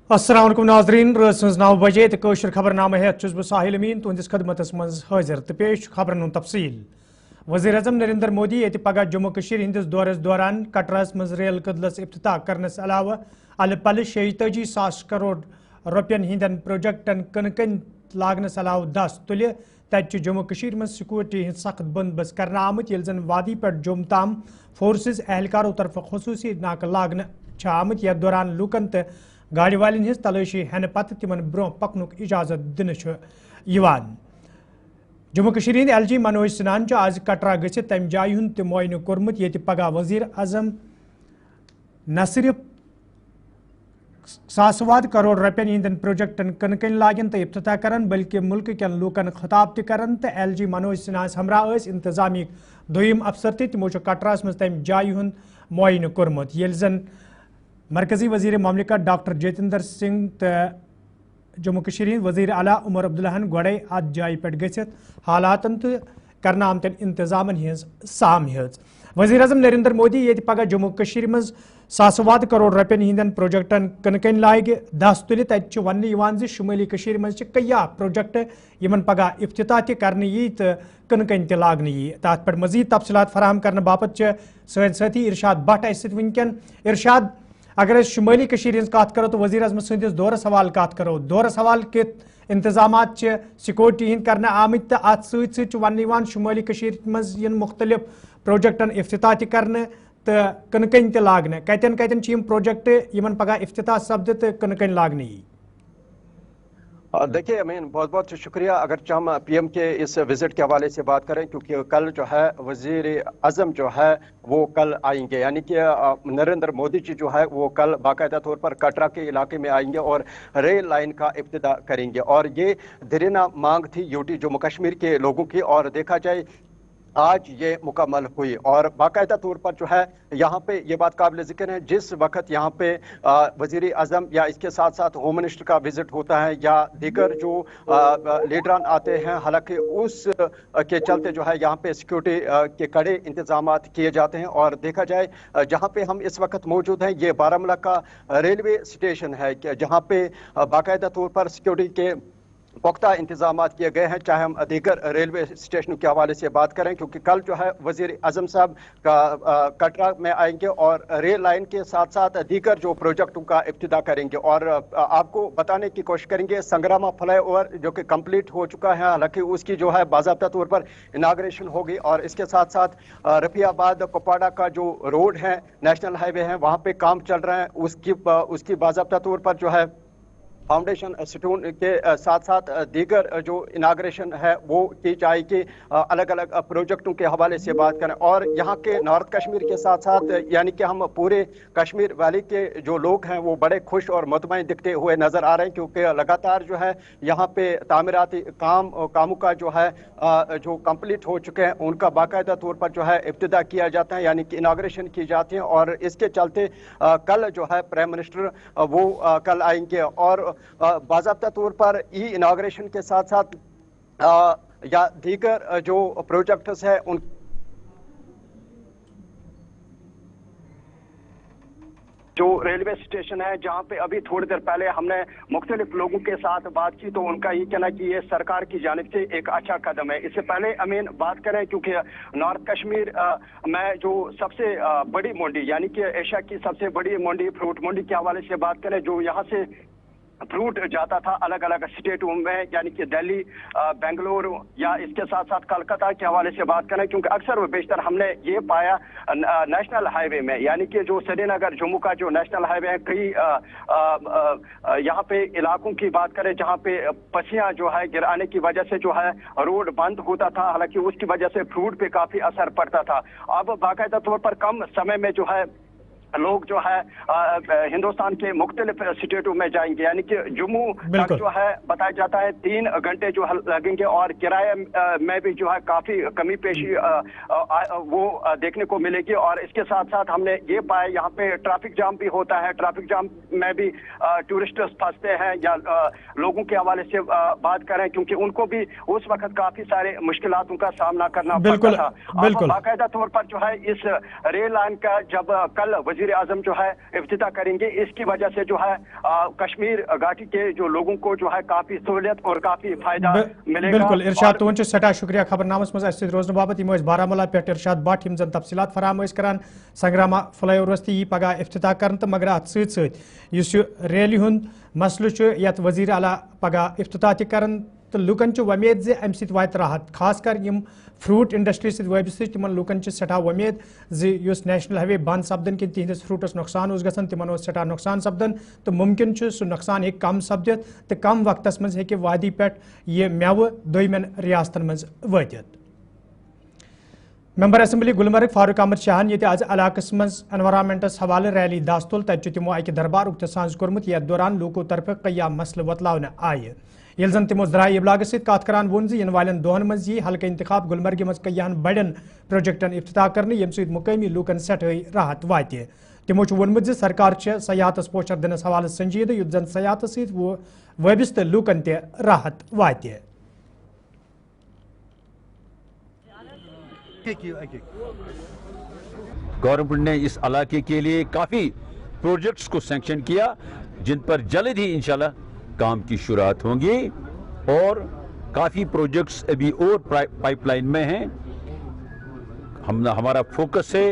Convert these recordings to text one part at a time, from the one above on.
السلام علیکم ناظرین رات 9 بجے تو خبر نامہ ہیت بہ ساحل امین تہندس خدمتس مز حاضر تو پیش خبرن ہند تفصیل وزیر اعظم نریندر مودی یہ پگہ جموں کشیر ہندس دورس دوران کٹراس مز ریل قدلس افتتاح کرنس علاوہ الہ پلہ 46,000 کروڑ روپین ہندین پروجیکٹن کن کن لاگنس علاوہ دس تلہ تت جموں کشیر مز سیکورٹی ہند سخت بندوبست کرنا آمت یل زن وادی پہ جوم تام فورسز اہلکاروں طرف خصوصی ناکہ لاگن آمت یتھ دوران لوکن تو گاڑی والن ہز تلاشی ہینہ پتہ تمن برو پکنک اجازت دن جموں کشیر ہند ایل جی منوج سنہان آج کٹرا گھت تمہ جائہ ہند تہ معائنہ کورمت یہ پگہ وزیر اعظم نہ صرف ساسواد کروڑ روپین ہندین پروجیکٹن کن کن لاگن تو افتتاح کرن بلکہ ملک کن لوکن خطاب تہ کرن تو ایل جی منوج سنہاس ہمراہ انتظامی دویم افسر تمو کٹراس مز تمہ جائہ ہند معائنہ کورمت یل زن مرکزی وزیر مملکت ڈاکٹر جتیندر سنگھ تو جموں کشیر ہند وزیر اعلیٰ عمر عبداللہ گوڑے ات جائہ پہ گھت حالاتن تو کرنا آمتن انتظامن ہز سام ہز وزیر اعظم نریندر مودی یہ پگہ جموں کشیر مز ساسواد کروڑ روپین ہندین پروجیکٹن کن کن لاگہ دس تلہ تت ون شمالی کشیر مز کیا پروجیکٹ یمن پگہ افتتاح تہ کرنے تو کن کن تہ لاگنہ تات پہ مزید تفصیلات فراہم کرنے باپت سن ساتھی ارشاد بٹ اس ونکین ارشاد اگر شمالی کشیر ہز کت کرو تو وزیر اعظم سندس دورس حوالہ کت کرو دورس حوالہ کت انتظامات سیکورٹی ہند کرنے آمت تو ات ست ون شمالی کشیر مز مختلف پروجیکٹن افتتاح تہ کرنے تو کن کن تہ لاگنے کتن کتن پروجیکٹ یمن پگہ افتتاح سپد تو کن کن لاگنہ دیکھیے امین بہت بہت شکریہ اگرچہ ہم پی ایم کے اس وزٹ کے حوالے سے بات کریں کیونکہ کل جو ہے وزیر اعظم جو ہے وہ کل آئیں گے یعنی کہ نریندر مودی جی جو ہے وہ کل باقاعدہ طور پر کٹرا کے علاقے میں آئیں گے اور ریل لائن کا افتتاح کریں گے اور یہ دیرینہ مانگ تھی یو ٹی جموں کشمیر کے لوگوں کی اور دیکھا جائے آج یہ مکمل ہوئی اور باقاعدہ طور پر جو ہے یہاں پہ یہ بات قابل ذکر ہے جس وقت یہاں پہ وزیر اعظم یا اس کے ساتھ ساتھ ہوم منسٹر کا وزٹ ہوتا ہے یا دیگر جو لیڈران آتے ہیں حالانکہ اس کے چلتے جو ہے یہاں پہ سیکورٹی کے کڑے انتظامات کیے جاتے ہیں اور دیکھا جائے جہاں پہ ہم اس وقت موجود ہیں یہ بارہمولہ کا ریلوے اسٹیشن ہے جہاں پہ باقاعدہ طور پر سیکورٹی کے پختہ انتظامات کیے گئے ہیں چاہے ہم دیگر ریلوے اسٹیشنوں کے حوالے سے بات کریں کیونکہ کل جو ہے وزیر اعظم صاحب کا کٹرا میں آئیں گے اور ریل لائن کے ساتھ ساتھ دیگر جو پروجیکٹوں کا افتتاح کریں گے اور آپ کو بتانے کی کوشش کریں گے سنگراما فلائی اوور جو کہ کمپلیٹ ہو چکا ہے حالانکہ اس کی جو ہے باضابطہ طور پر اناگریشن ہوگی اور اس کے ساتھ ساتھ رفیع آباد کپواڑہ کا جو روڈ ہے نیشنل ہائی وے ہے وہاں پہ کام چل رہا ہے اس کی باضابطہ طور پر جو ہے فاؤنڈیشن سٹون کے ساتھ ساتھ دیگر جو اناگریشن ہے وہ کی جائے گی الگ الگ پروجیکٹوں کے حوالے سے بات کریں اور یہاں کے نارتھ کشمیر کے ساتھ ساتھ یعنی کہ ہم پورے کشمیر ویلی کے جو لوگ ہیں وہ بڑے خوش اور مطمئن دکھتے ہوئے نظر آ رہے ہیں کیونکہ لگاتار جو ہے یہاں پہ تعمیراتی کاموں کا جو ہے جو کمپلیٹ ہو چکے ہیں ان کا باقاعدہ طور پر جو ہے ابتدا کیا جاتا ہے یعنی کہ اناگریشن کی جاتی ہے اور اس کے چلتے کل جو ہے پرائم منسٹر وہ کل آئیں گے اور باضابطہ طور پر اناگریشن کے ساتھ ساتھ یا دیگر جو پروجیکٹس ہیں ان جو ریلوے اسٹیشن ہے جہاں پہ ابھی تھوڑی دیر پہلے ہم نے مختلف لوگوں کے ساتھ بات کی تو ان کا یہ کہنا کہ یہ سرکار کی جانب سے ایک اچھا قدم ہے اس سے پہلے امین بات کریں کیونکہ نارتھ کشمیر میں جو سب سے بڑی منڈی یعنی کہ ایشیا کی سب سے بڑی منڈی فروٹ منڈی کے حوالے سے بات کریں جو یہاں سے فروٹ جاتا تھا الگ الگ اسٹیٹوں میں یعنی کہ دہلی بنگلورو یا اس کے ساتھ ساتھ کلکتہ کے حوالے سے بات کریں کیونکہ اکثر و بیشتر ہم نے یہ پایا نیشنل ہائی وے میں یعنی کہ جو سری نگر جموں کا جو نیشنل ہائی وے ہے کئی یہاں پہ علاقوں کی بات کریں جہاں پہ پسیاں جو ہے گرانے کی وجہ سے جو ہے روڈ بند ہوتا تھا حالانکہ اس کی وجہ سے فروٹ پہ کافی اثر پڑتا تھا اب باقاعدہ طور پر کم سمے میں جو ہے لوگ جو ہے ہندوستان کے مختلف اسٹیٹوں میں جائیں گے یعنی کہ جموں تک جو ہے بتایا جاتا ہے 3 گھنٹے جو لگیں گے اور کرایہ میں بھی جو ہے کافی کمی پیشی وہ دیکھنے کو ملے گی اور اس کے ساتھ ساتھ ہم نے یہ پایا یہاں پہ ٹریفک جام بھی ہوتا ہے ٹریفک جام میں بھی ٹورسٹس پھنستے ہیں یا لوگوں کے حوالے سے بات کریں کیونکہ ان کو بھی اس وقت کافی سارے مشکلاتوں کا سامنا کرنا پڑتا تھا باقاعدہ طور پر جو ہے اس ریل لائن کا جب کل वजीर आजम जो है इफ्तिताह करेंगे। इसकी वजह से जो है कश्मीर घाटी के जो लोगों को जो है काफी सहूलियत और काफी फायदा मिलेगा। बिल्कुल इरशाद तुन सटा शुक्रिया खबरनामस मज रोजन बाबत यम बारामूला पे इरशाद भट यम जन तफसीलात फराम करान संग्रामा फ्लाईओवरस ती पगह इफ्तिताह कर तो मगर अत सत रैली हुंद मसलु यत वजीर आला पगह इफ्तिताह कर तो लुकन वमेद जे अम सत राहत खास कर यम फ्रूट इंडस्ट्री सत वाबस्त तिमन लुकन सठा वमेद जे नेशनल हाईवे बंद सपदन कि तिहंदिस फ्रूटस नुकसान गसन तिमन सठा नुकसान सपदन तो मुमकिन सह नुकसान हे कम सपदित तो कम वक्तस मज हे वादी पे यह मेव दोयमन रियासतन मज वातित। मेंबर असेंबली गुलमर्ग फारूक अहमद शाहन ये आज इलाकस मज एनवायरमेंटस हवाले रैली दास तुल तत तिमो अक दरबार इख्तिसास कोर्मुत यथ दौरान लोको तरफ कया मसले वतलावन आय ये जन तिमो ज़राए इबलाग सत कत करान वोन इन वालन दोहन मज यी हल्का इंतखाब गुलमर्ग मज कयान बड़न प्रोजेक्टन इफ्तिताह करने यम सत मुकामी लूकन सठई राहत वात तिमो वोनमुत सरकार सयाहतस पोचर दिनस हवाले संजीद युत जन सयाहत सत वाबस्त लूकन ते राहत वात। गवर्नमेंट ने इस इलाके के लिए काफ़ी प्रोजेक्ट्स को सैंक्शन किया जिन पर जल्द ही इंशाल्लाह काम की शुरुआत होंगी और काफ़ी प्रोजेक्ट्स अभी और पाइपलाइन में हैं। हमारा फोकस है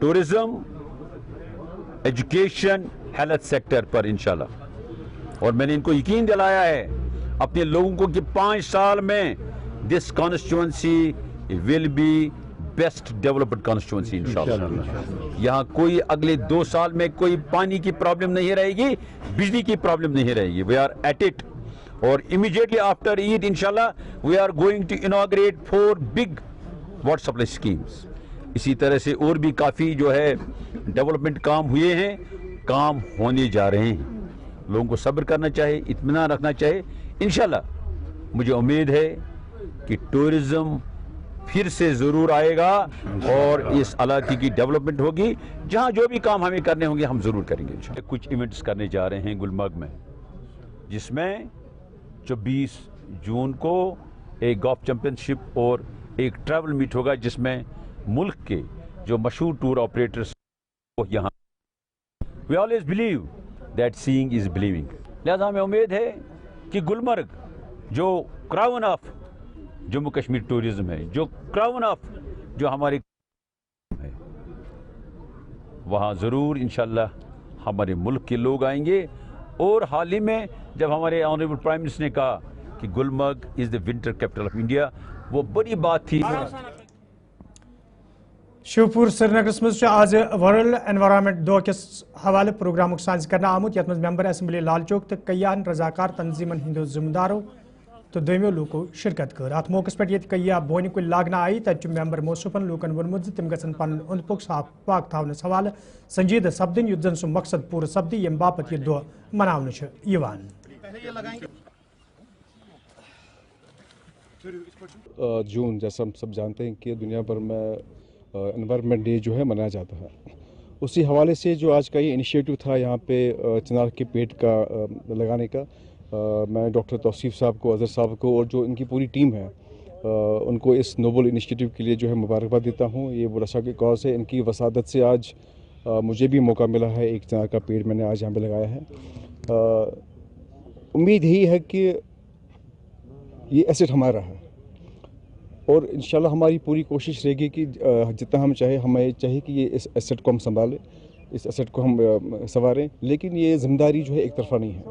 टूरिज्म, एजुकेशन, हेल्थ सेक्टर पर इंशाल्लाह और मैंने इनको यकीन दिलाया है अपने लोगों को कि 5 साल में this constituency will be best developed constituency इंशाल्लाह। यहाँ कोई अगले 2 साल में कोई पानी की प्रॉब्लम नहीं रहेगी, बिजली की प्रॉब्लम नहीं रहेगी। वी आर एट इट और इमीडिएटली आफ्टर ईद इंशाल्लाह we are going to inaugurate 4 big water supply schemes. इसी तरह से और भी काफ़ी जो है डेवलपमेंट काम हुए हैं, काम होने जा रहे हैं। लोगों को सब्र करना चाहिए, इत्मीनान रखना चाहिए। इंशाल्लाह मुझे उम्मीद है कि टूरिज्म फिर से ज़रूर आएगा और इस इलाके की डेवलपमेंट होगी। जहाँ जो भी काम हमें करने होंगे हम ज़रूर करेंगे इंशाल्लाह। कुछ इवेंट्स करने जा रहे हैं गुलमर्ग में, जिसमें 24 जून को एक गोल्फ चैंपियनशिप और एक ट्रैवल मीट होगा जिसमें मुल्क के जो मशहूर टूर ऑपरेटर्स को यहाँ we always believe that seeing is believing. लिहाजा हमें उम्मीद है कि गुलमर्ग जो crown of Jammu Kashmir tourism है, जो क्राउन ऑफ जो हमारे है, वहाँ ज़रूर इंशाल्लाह हमारे मुल्क के लोग आएंगे। और हाल ही में जब हमारे ऑनरेबल प्राइम मिनिस्टर ने कहा कि Gulmarg is the winter capital of India, वो बड़ी बात थी। शिवपुर श्रीनगर मज आज वर्ल्ड एनवायरमेंट दो किस हवाले प्रोग्राम साज करना आमुत यथ मेंबर असेंबली लाल चौक तो कयान रजाकार तंजीमन हिंदो जिम्मेदारों तो दोमियो लूको शिरकत कर। अत मौके पे ये कया बोन कुल लागना आई तत मेंबर मौसूफन लूकन वोनमुत तिम गसन पन अंद पुक साफ पाक थावनस हवाले संजीद सपदिन युत जन सु मकसद पूरा सपदी यम बापत यह दो मनावन जून जैसा हम सब जानते हैं कि दुनिया भर में एनवायरनमेंट डे जो है मनाया जाता है। उसी हवाले से जो आज का ये इनिशिएटिव था यहाँ पे चिनार के पेड़ का लगाने का, मैं डॉक्टर तौसीफ साहब को, अज़हर साहब को और जो इनकी पूरी टीम है उनको इस नोबल इनिशिएटिव के लिए जो है मुबारकबाद देता हूँ। ये बुरसा की कॉज है, इनकी वसादत से आज मुझे भी मौका मिला है, एक चिनार का पेड़ मैंने आज यहाँ पे लगाया है। उम्मीद यही है कि ये एसेट हमारा है और इंशाल्लाह हमारी पूरी कोशिश रहेगी कि जितना हम चाहे, हमें चाहिए कि ये इस एसेट को हम संभालें, इस एसेट को हम संवारें, लेकिन ये ज़िम्मेदारी जो है एक तरफा नहीं है।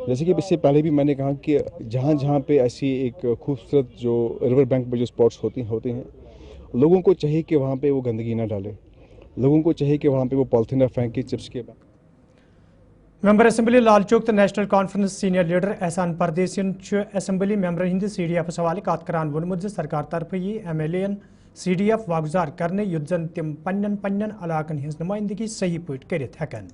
जैसे कि इससे पहले भी मैंने कहा कि जहाँ जहाँ पे ऐसी एक खूबसूरत जो रिवर बैंक पर जो स्पॉट्स होते हैं, लोगों को चाहिए कि वहाँ पे वो गंदगी ना डालें, लोगों को चाहिए कि वहाँ पे वो पॉलिथीन ना फेंके, चिप्स के बाद। मेंबर असेंबली लाल चौक तो नेशनल कॉन्फ्रेंस सीनियर लीडर एहसान परदेसियन असेंबली मेंबर हिंद CDF हवाले कत करान वोनमुत सरकार तरफ यी MLA CDF वागुजार करने युत जन तिम पन्न पन्न इलाकन हिंज नुमाइंदगी सही पट करित हेकन।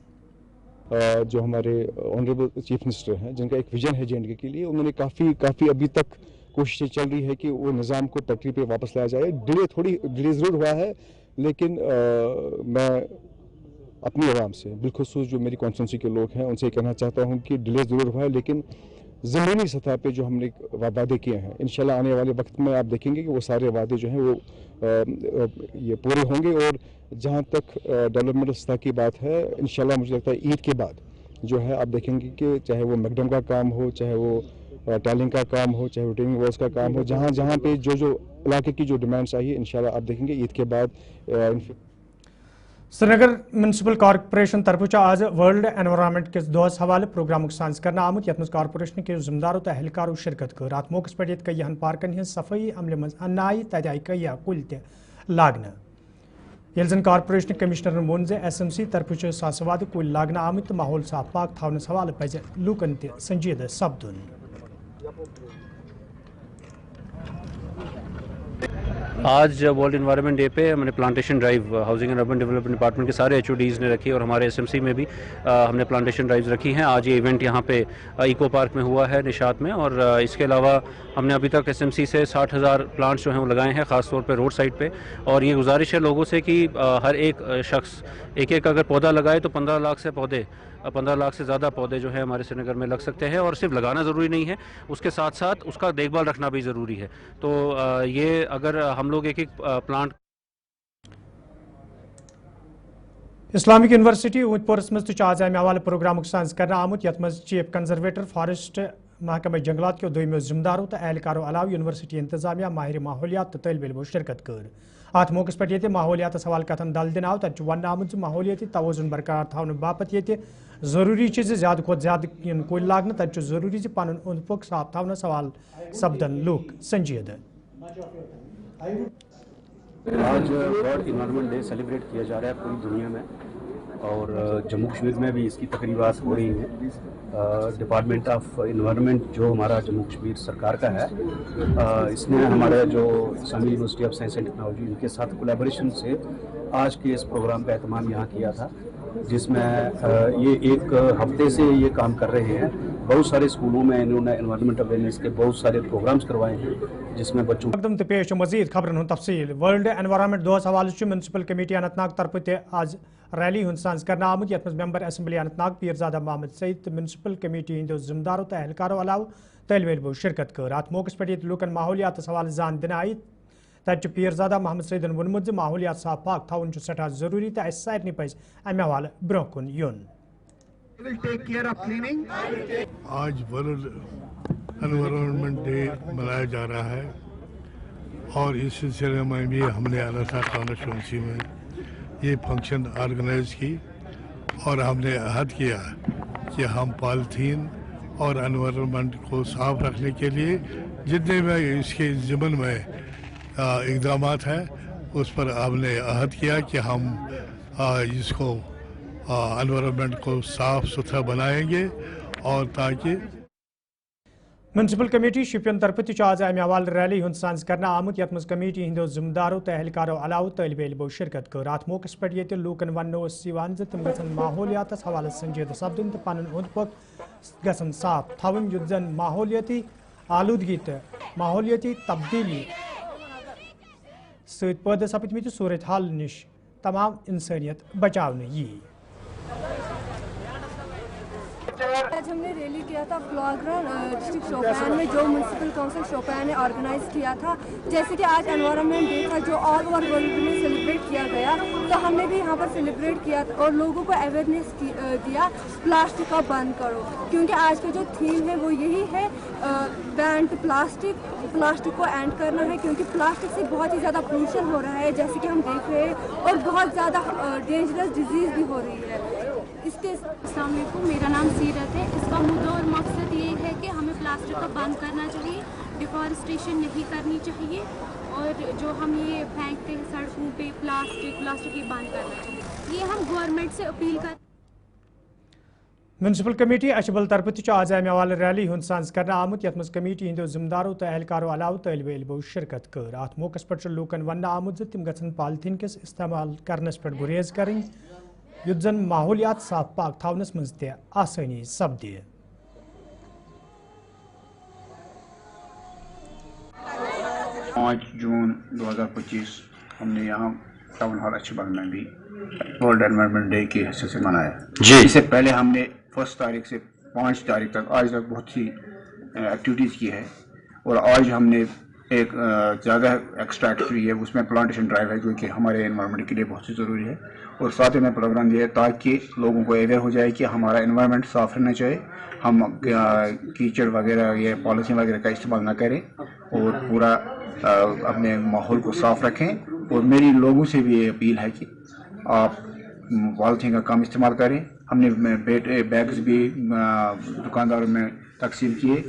जो हमारे ऑनरेबल चीफ मिनिस्टर हैं, जिनका एक विजन है J&K के लिए, उन्होंने काफ़ी अभी तक कोशिशें चल रही है कि वो निज़ाम को पटरी पे वापस लाया जाए। डिले ज़रूर हुआ है, लेकिन मैं अपनी आवाम से, बिलखुसूस जो मेरी कॉन्स्टिट्यूंसी के लोग हैं, उनसे कहना चाहता हूं कि डिले ज़रूर हुआ है, लेकिन ज़मीनी सतह पे जो हमने वादे किए हैं, इंशाल्लाह आने वाले वक्त में आप देखेंगे कि वो सारे वादे जो हैं वो ये पूरे होंगे। और जहाँ तक डेवलपमेंट सतह की बात है, इंशाल्लाह मुझे लगता है ईद के बाद जो है आप देखेंगे कि चाहे वो मैकडम का काम हो, चाहे वो टैलिंग का काम हो, चाहे वो रिटेनिंग वॉल्स का काम हो, जहाँ जहाँ पे जो इलाके की जो डिमांड्स आई है, इंशाल्लाह आप देखेंगे ईद के बाद। श्रीनगर म्यूनसिपल कॉर्पोरेशन तरफ आज वर्ल्ड एनवायरनमेंट के दोस हवाले प्रोग्राम साज कर आमुत यथ कॉर्पोरेशन के जिम्मेदारों तो एहलकारों शिरकत कर। अत मौके पे कईहन पार्कन हज सफाई अमल मज अन्न आई तत आई कईया कुल लागन। ये जन कॉर्पोरेशन कमिश्नर वोन SMC तरफ सासवाद कुल लागन आमुत तो माहौल साफ पाक थवनस हवाले पज लूकन संजीद सपदुन। आज वर्ल्ड एनवायरनमेंट डे पे हमने plantation drive housing and urban development department के सारे HODs ने रखी और हमारे SMC में भी हमने प्लांटेशन ड्राइव्स रखी हैं। आज ये इवेंट यहाँ पे इको पार्क में हुआ है निशात में, और इसके अलावा हमने अभी तक SMC से 60,000 प्लांट्स जो हैं वो लगाए हैं, ख़ासतौर पे रोड साइड पे। और ये गुजारिश है लोगों से कि हर एक शख्स एक अगर पौधा लगाए तो 15 लाख से ज़्यादा पौधे जो है हमारे श्रीनगर में लग सकते हैं। और सिर्फ लगाना ज़रूरी नहीं है, उसके साथ साथ उसका देखभाल रखना भी ज़रूरी है। तो ये अगर हम लोग एक प्लांट। इस्लामिक यूनिवर्सिटी ऊंटपोरस मज आज अमे हवाले प्रोग्राम साज कर आमुत यथ मज चीफ कंजर्वेटर फॉरेस्ट महकमा जंगलात के दोमो जिम्मेदारों तो एहलकारों अलाव यूनिवर्सिटी इंतजामिया माहिर माहौलियात तो तलब इलमो शिरकत कर। अत मौके पे माहौलियात हवाले कथन दल दिन आव तत वन आमुत माहौलियाती तवजुन बरकरार थवन बापत ये जरूरी ज्यादा खुद ज्यादा कुल लागन तत जरूरी पन अंद पुक साफ थवन सवाल सपदन लूक संजीद। आज वर्ल्ड इन्वायरमेंट डे सेलिब्रेट किया जा रहा है पूरी दुनिया में, और जम्मू कश्मीर में भी इसकी तकरीबात हो रही हैं। डिपार्टमेंट ऑफ इन्वायरमेंट जो हमारा जम्मू कश्मीर सरकार का है, इसने हमारे जो इस्लामी University of Science and Technology इनके साथ कोलैबोरेशन से आज के इस प्रोग्राम का एहतमाम यहाँ किया था, जिसमें ये एक हफ्ते से ये काम कर रहे हैं। बहुत सारे स्कूलों में इन्होंने एनवायरनमेंट अवेयरनेस के बहुत सारे प्रोग्राम्स करवाए हैं, जिसमें बच्चों तो पेश मजीद खबरन तफसील। वर्ल्ड एनवायरनमेंट दोस हवाले म्यूनसिपल कमेटी अनंतनाग तरफ आज रैली साज कर आमुत यथ member assembly Anantnag Peerzada Mohammad Sayeed municipal committee हंदो जिम्मेदारों तो एहलकारों अलाव तलब इलमो शिरकत कर। अत मौके पे लूकन माहौलियात हवाले जान दिन आई तत पीरजादा मोहम्मद सईदन वोनमुत माहौलियात साफ पाक थवन सठा जरूरी तो सारे पज अमे हवाले ब्रोह कुन युन। आज वर्ल्ड एनवायरनमेंट डे मनाया जा रहा है, और इस सिलसिले में भी हमने अनंतनाग कॉन्स्टिट्यूंसी में ये फंक्शन ऑर्गेनाइज की, और हमने अहद किया कि हम पॉलीथीन और एनवायरनमेंट को साफ रखने के लिए जितने भी इसके ज़िम्मन में इक़दाम हैं उस पर हमने अहद किया कि हम इसको एनवायरनमेंट को साफ सुथरा बनाएंगे, और ताकि म्यूनसिपल कमेटी शिपियन तरफ आज अमे हवाले रैली साज कर आमुत यथ मज कमेटी हंदो जिम्मेदारों तो एहलकारों अलाव तलब इलमो शिरकत कर। अत मौके पे लूकन वन तम गन माहौलियात हवाले संजीद सपदन तो पन अंद पुक गन साफ थवन युत जन माहौलियाती आलूदगी तो माहौलियाती तब्दीली सद सपदमित सूरत हाल निश तमाम इंसानियत बचाव यी। आज हमने रैली किया था फ्लॉग्राउंड डिस्ट्रिक्ट शोपियान में, जो म्यूनसिपल काउंसिल शोपियान ने ऑर्गेनाइज किया था। जैसे कि आज एनवायरनमेंट डे था जो ऑल ओवर वर्ल्ड में सेलिब्रेट किया गया, तो हमने भी यहाँ पर सेलिब्रेट किया और लोगों को अवेयरनेस दिया प्लास्टिक का बंद करो, क्योंकि आज का जो थीम है वो यही है बैन टू प्लास्टिक को एंड करना है, क्योंकि प्लास्टिक से बहुत ही ज़्यादा पोल्यूशन हो रहा है जैसे कि हम देख रहे हैं, और बहुत ज़्यादा डेंजरस डिजीज़ भी हो रही है। इसके अस्सलाम वालेकुम, मेरा नाम सीरत है। इसका मुद्दा और मकसद ये है कि हमें प्लास्टिक को बंद करना चाहिए, डिफॉरेस्टेशन नहीं करनी चाहिए, और जो हम ये फेंकते हैं सड़कों पे प्लास्टिक ये बंद करना चाहिए। ये हम गवर्नमेंट से अपील कर। म्यूनसिपल कमेटी अशबल तरफ आज अमे हवाले रैली साज कर आमुत यथ मज कमेटी हंदो जिम्मेदारों तो एहलकारों अलाव तलब इलमो शिरकत कर। अत मौके पे लूकन वन आमुत तम गन पॉलीथीन किस इस्तेमाल करनस पे गुरेज करें, युत जन माहौलियात साफ पाक थवनस मज ते आसानी सपदे। 5 जून 2025 हमने यहाँ टाउन हॉल अशबल में भी वर्ल्ड एनवायरनमेंट डे की हैसियत से मनाया जी। इससे पहले हमने 1 तारीख से 5 तारीख तक आज तक बहुत सी एक्टिविटीज़ की है। और आज हमने एक ज़्यादा एक्सट्रैक्ट हुई है, उसमें प्लांटेशन ड्राइव है जो कि हमारे एनवायरनमेंट के लिए बहुत ही ज़रूरी है। और साथ ही में प्रोग्राम दिया है ताकि लोगों को अवेयर हो जाए कि हमारा एनवायरनमेंट साफ़ रहना चाहिए, हम कीचड़ वगैरह या पॉलीथीन वगैरह का इस्तेमाल ना करें और पूरा अपने माहौल को साफ़ रखें। और मेरी लोगों से भी ये अपील है कि आप पॉलीथीन का कम इस्तेमाल करें। हमने बैग्स भी दुकानदारों में तकसीम किए।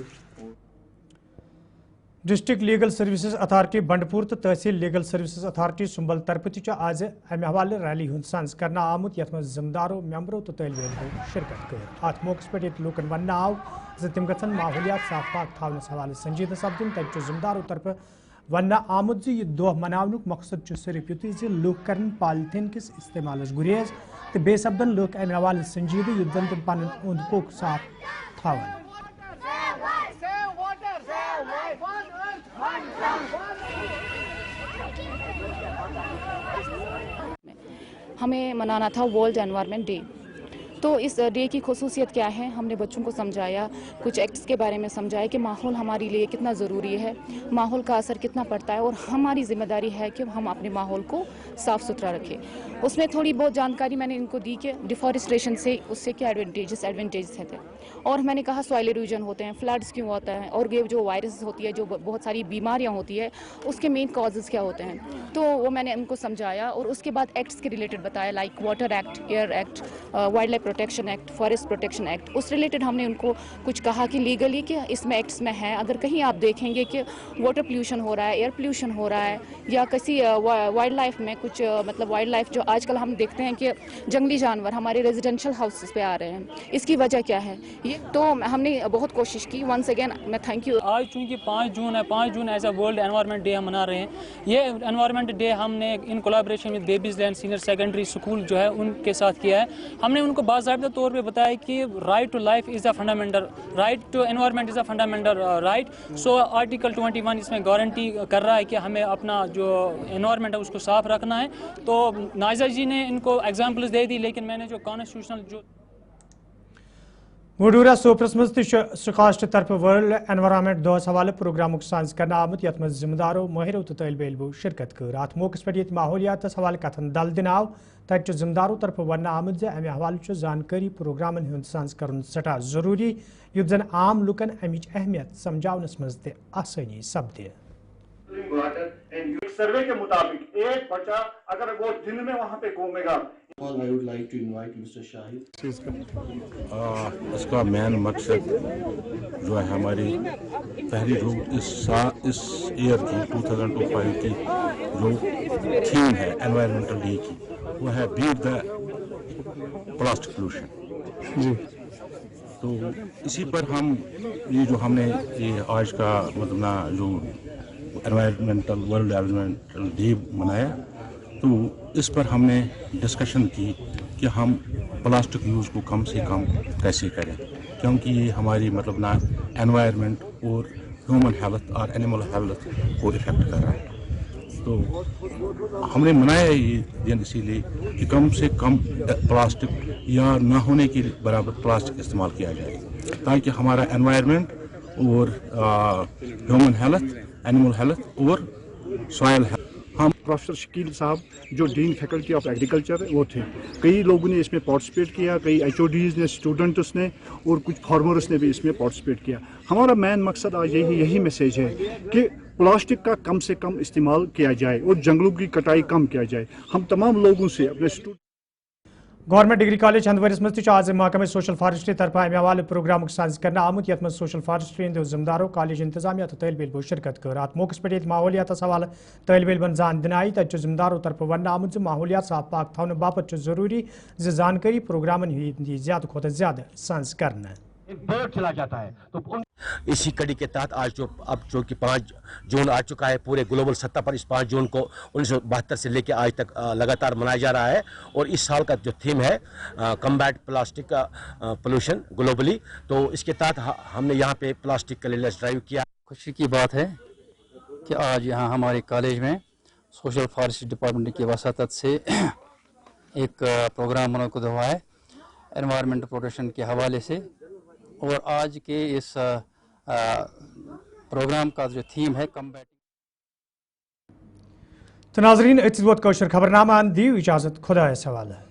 डिस्ट्रिक्ट लीगल सर्विसेज अथॉरिटी बंडपुर तो तहसील लीगल सर्विसेज अथॉरिटी सुंबल तरफ आज अमे हवाले रैली हुंद संस करना आमुत यथ मज जिम्मेदारों मेम्बरों तो तलबो शिरकत कर। अत मौके पे लूकन वन आव तिम गन माहौलियात साफ पाक थावनस हवाले संजीदा सपदन। तक जिम्मेदारों तरफ वन आमुत यह दोह मनावनुक मकसद सिर्फ युत लूक कर पॉलीथीन किस इस्तेमाल गुरेज तो बे सपदन लूक अमे हवाले संजीदा युत जन तम पन ओंद पोक साफ थावन। हमें मनाना था वर्ल्ड एनवायरनमेंट डे। तो इस डे की खुसूसियत क्या है, हमने बच्चों को समझाया, कुछ एक्ट्स के बारे में समझाया कि माहौल हमारे लिए कितना ज़रूरी है, माहौल का असर कितना पड़ता है और हमारी ज़िम्मेदारी है कि हम अपने माहौल को साफ़ सुथरा रखें। उसमें थोड़ी बहुत जानकारी मैंने इनको दी कि डिफॉरेस्टेशन से उससे क्या एडवांटेजेस थे। और मैंने कहा सॉइल इरोजन होते हैं, फ्लड्स क्यों होता है और ये जो वायरस होती है, जो बहुत सारी बीमारियाँ होती है, उसके मेन कॉजेज़ क्या होते हैं। तो वो मैंने उनको समझाया और उसके बाद एक्ट्स के रिलेटेड बताया, like water act, air act, wild life protection act, forest protection act. उस रिलेटेड हमने उनको कुछ कहा कि लीगली कि इसमें एक्ट्स में है, अगर कहीं आप देखेंगे कि वाटर पोल्यूशन हो रहा है, एयर पोल्यूशन हो रहा है या किसी वाइल्ड लाइफ में कुछ मतलब वाइल्ड लाइफ जो आजकल हम देखते हैं कि जंगली जानवर हमारे रेजिडेंशियल हाउसेस पे आ रहे हैं, इसकी वजह क्या है ये। तो हमने बहुत कोशिश की। वंस अगेन मैं थैंक यू। आज चूँकि 5 जून है, 5 जून as a world environment day हम मना रहे हैं। ये एनवायरनमेंट डे हमने in collaboration with Babies Land senior secondary school जो है उनके साथ किया है। हमने उनको बाज़ाब्ता तौर पे बताया कि right to life is a fundamental right, to environment is a fundamental right. So article 21 इसमें गारंटी कर रहा है कि हमें अपना जो एनवायरनमेंट है उसको साफ रखना है। तो नाइजा जी ने इनको एग्जाम्पल्स दे दी, लेकिन मैंने जो कॉन्स्टिट्यूशनल जो वडूरा सोपरस मज सुखास्ट तरफ वर्ल्ड एनवायरनमेंट दोहस हवाले प्रोग्राम सांस करना आमुत यथ मज जिम्मेदारों माहिरों तो तलबो इल्मो शिरकत कर। अत मौके पे माहौलियात हवाले कथन दल दिन आव। तक जिम्मेदारों तरफ वन आमुत अमे हवाले जानकारी प्रोग्राम हूं सांस कर सठा जरूरी युत जन आम लुकन अमिच अहमियत समझावनस मज ते आसानी सपदे। सर्वे के मुताबिक एक बच्चा अगर वो दिन में वहाँ पे घूमेगा। I would like to invite Mr. Shahid. इसका मेन मकसद जो है हमारी पहली जो इस ईयर की 2025 की जो थीम है एनवायरमेंटल डे की, वो है बीट द प्लास्टिक पोल्यूशन जी। तो इसी पर हम ये जो हमने ये आज का मतलब ना जो एनवायरमेंटल वर्ल्ड एनवायरमेंटल डे मनाया, तो इस पर हमने डिस्कशन की कि हम प्लास्टिक यूज़ को कम से कम कैसे करें, क्योंकि ये हमारी मतलब ना एनवायरनमेंट और ह्यूमन हेल्थ और एनिमल हेल्थ को इफेक्ट कर रहा है। तो हमने मनाया ये दिन इसीलिए कि कम से कम प्लास्टिक या ना होने के बराबर प्लास्टिक इस्तेमाल किया जाए, ताकि हमारा एनवायरनमेंट और ह्यूमन हेल्थ, एनिमल हेल्थ और सॉइल हेल्थ। हम प्रोफेसर शकील साहब जो डीन फैकल्टी ऑफ एग्रीकल्चर वो थे, कई लोगों ने इसमें पार्टिसिपेट किया, कई HODs ने, स्टूडेंट्स ने और कुछ फार्मर्स ने भी इसमें पार्टिसिपेट किया। हमारा मेन मकसद आज यही मैसेज है कि प्लास्टिक का कम से कम इस्तेमाल किया जाए और जंगलों की कटाई कम किया जाए। हम तमाम लोगों से अपने गवर्नमेंट डिग्री कॉलेज हंदवरिस मज आज महकमे सोशल फॉरेस्ट्री तरफ अमे हवाले प्रोग्राम सांस करना आमुत यथ मज सोशल फॉरेस्ट्री हंदो जिम्मेदारों, कॉलेज इंतजामिया तो तलबो इल्मो शिरकत कर। अत मौके पे माहौलियात हवाले तलबो इल्मन जान दिन आई। तक जिम्मेदारों तरफ वन आमुत माहौलियात साफ पाक थवन बापत जरूरी जानकारी प्रोग्राम ज्यादा खुद ज्यादा सांस करना बर्ड चला जाता है। तो इसी कड़ी के तहत आज जो कि 5 जून आ चुका है, पूरे ग्लोबल सत्ता पर इस 5 जून को 1972 से लेकर आज तक लगातार मनाया जा रहा है। और इस साल का जो थीम है कम्बैट प्लास्टिक पोल्यूशन ग्लोबली, तो इसके तहत हमने यहाँ पे प्लास्टिक क्लीननेस ड्राइव किया। खुशी की बात है कि आज यहाँ हमारे कॉलेज में सोशल फॉरेस्ट्री डिपार्टमेंट की वसातत से एक प्रोग्राम मुनक़िद हुआ है एनवायरमेंट प्रोटेक्शन के हवाले से। और आज के इस प्रोग्राम का जो थीम है कम्बैट। तो नाजरीन, इस वक्त कौशर खबरनामा दी इजाज़त, खुदा सवाल है।